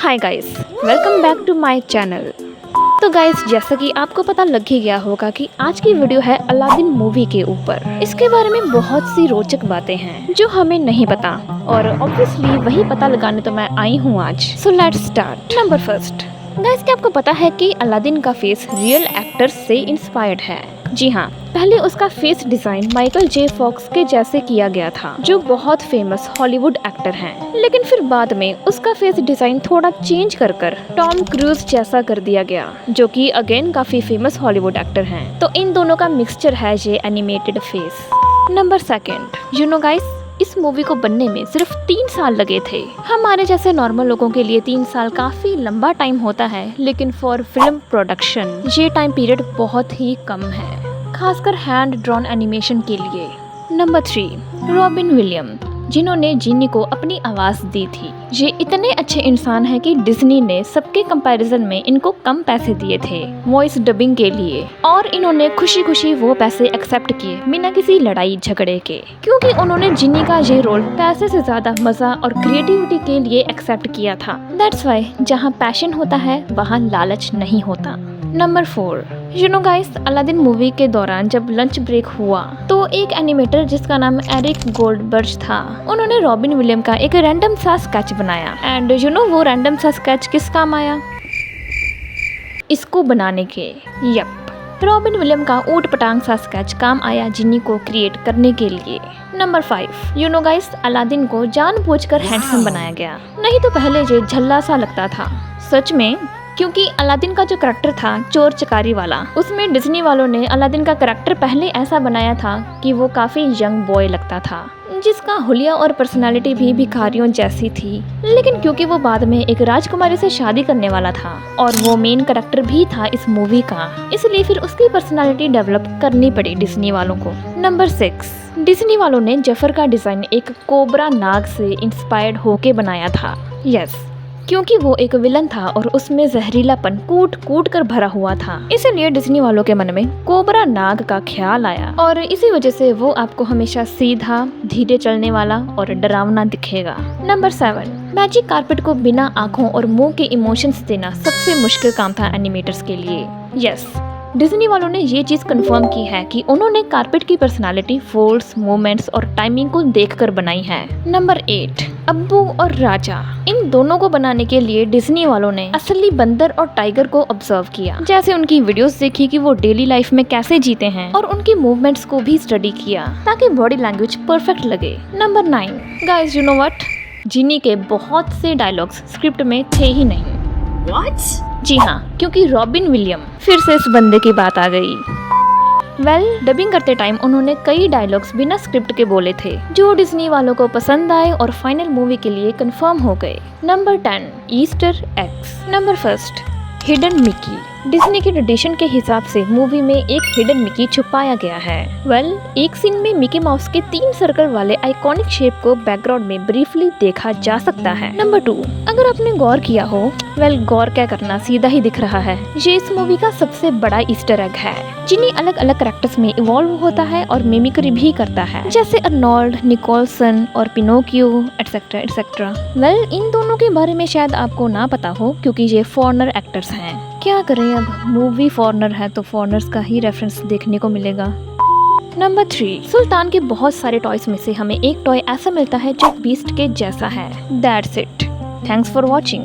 Hi guys, welcome back to my channel. तो guys, जैसा कि आपको पता लग ही गया होगा कि आज की वीडियो है अलादीन मूवी के ऊपर। इसके बारे में बहुत सी रोचक बातें हैं जो हमें नहीं पता और ऑब्वियसली वही पता लगाने तो मैं आई हूँ आज। So let's start. Number first, guys, क्या आपको पता है कि अलादीन का फेस रियल एक्टर्स से इंस्पायर्ड है? जी हाँ, पहले उसका face design Michael J Fox के जैसे किया गया था, जो बहुत फेमस हॉलीवुड एक्टर हैं। लेकिन फिर बाद में उसका फेस डिजाइन थोड़ा चेंज कर टॉम क्रूज जैसा कर दिया गया, जो कि अगेन काफी फेमस हॉलीवुड एक्टर हैं। तो इन दोनों का मिक्सचर है ये animated face. Number second, you know guys, इस मूवी को बनने में सिर्फ 3 साल लगे थे। हमारे जैसे नॉर्मल लोगों के लिए 3 साल काफी लंबा टाइम होता है, लेकिन फॉर फिल्म प्रोडक्शन ये टाइम पीरियड बहुत ही कम है, खासकर हैंड ड्रॉन एनिमेशन के लिए। नंबर 3, रॉबिन विलियम्स, जिन्होंने जिनी को अपनी आवाज दी थी। ये इतने अच्छे इंसान हैं कि डिज्नी ने सबके कंपैरिजन में इनको कम पैसे दिए थे वॉइस डबिंग के लिए, और इन्होंने खुशी खुशी वो पैसे एक्सेप्ट किए बिना किसी लड़ाई झगड़े के, क्योंकि उन्होंने जिनी का ये रोल पैसे से ज्यादा मजा और क्रिएटिविटी के लिए एक्सेप्ट किया था। दैट्स वाई जहाँ पैशन होता है वहाँ लालच नहीं होता। Number 4, you know guys, Aladdin movie के दौरान जब लंच ब्रेक हुआ तो एक एनिमेटर जिसका नाम एरिक गोल्डबर्ग था, उन्होंने रॉबिन विलियम का एक रैंडम सा स्केच बनाया। एंड यू नो वो रैंडम सा स्केच किस काम आया? इसको बनाने के। यप, रॉबिन विलियम का ऊट पटांग सा स्केच काम आया जिनी को क्रिएट करने के लिए। Number 5, you know guys, Aladdin को जानबूझकर हैंडसम बनाया गया, नहीं तो पहले ये झल्ला सा लगता था सच में, क्योंकि अलादीन का जो करैक्टर था चोर चकारी वाला, उसमें डिज्नी वालों ने अलादीन का करैक्टर पहले ऐसा बनाया था कि वो काफी यंग बॉय लगता था, जिसका हुलिया और पर्सनालिटी भी भिखारियों जैसी थी। लेकिन क्योंकि वो बाद में एक राजकुमारी से शादी करने वाला था और वो मेन करैक्टर भी था इस मूवी का, इसलिए फिर उसकी पर्सनालिटी डेवलप करनी पड़ी डिज्नी वालों को। नंबर 6, डिज्नी वालों ने जफर का डिजाइन एक कोबरा नाग से इंस्पायर्ड होके बनाया था। यस, क्योंकि वो एक विलन था और उसमें जहरीलापन कूट कूट कर भरा हुआ था, इसलिए डिज्नी वालों के मन में कोबरा नाग का ख्याल आया, और इसी वजह से वो आपको हमेशा सीधा, धीरे चलने वाला और डरावना दिखेगा। नंबर 7, मैजिक कारपेट को बिना आंखों और मुंह के इमोशंस देना सबसे मुश्किल काम था एनिमेटर्स के लिए। यस, डिज्नी वालों ने ये चीज कंफर्म की है कि उन्होंने कारपेट की पर्सनालिटी, फोल्ड्स, मूवमेंट्स और टाइमिंग को देखकर बनाई है। नंबर 8, अब्बू और राजा, इन दोनों को बनाने के लिए डिज्नी वालों ने असली बंदर और टाइगर को ऑब्जर्व किया, जैसे उनकी वीडियोस देखी कि वो डेली लाइफ में कैसे जीते हैं, और उनकी मूवमेंट्स को भी स्टडी किया ताकि बॉडी लैंग्वेज परफेक्ट लगे। Number 9, guys, you know what, जिनी के बहुत से डायलॉग्स स्क्रिप्ट में थे ही नहीं। What? जी हाँ, क्योंकि रॉबिन विलियम, फिर से इस बंदे की बात आ गई। डबिंग करते टाइम उन्होंने कई डायलॉग्स बिना स्क्रिप्ट के बोले थे, जो डिज्नी वालों को पसंद आए और फाइनल मूवी के लिए कंफर्म हो गए। Number 10, Easter eggs. Number 1, hidden Mickey. Disney के ट्रेडिशन के हिसाब से मूवी में एक हिडन मिकी छुपाया गया है। एक सीन में मिकी माउस के 3 सर्कल वाले आइकॉनिक शेप को बैकग्राउंड में ब्रीफली देखा जा सकता है। नंबर 2, अगर आपने गौर किया हो, गौर क्या करना, सीधा ही दिख रहा है, ये इस मूवी का सबसे बड़ा ईस्टर एग है। जिनी अलग अलग कैरेक्टर्स में इवॉल्व होता है और मिमिक्री भी करता है, जैसे अर्नोल्ड, निकोलसन और पिनोकियो एटसेट्रा एटसेट्रा। इन दोनों के बारे में शायद आपको ना पता हो, क्योंकि ये फॉरेनर एक्टर्स हैं। क्या करें, अब मूवी फॉरेनर है तो फॉरेनर्स का ही रेफरेंस देखने को मिलेगा। नंबर 3, सुल्तान के बहुत सारे टॉयज में से हमें एक टॉय ऐसा मिलता है जो बीस्ट के जैसा है। That's it. Thanks for watching.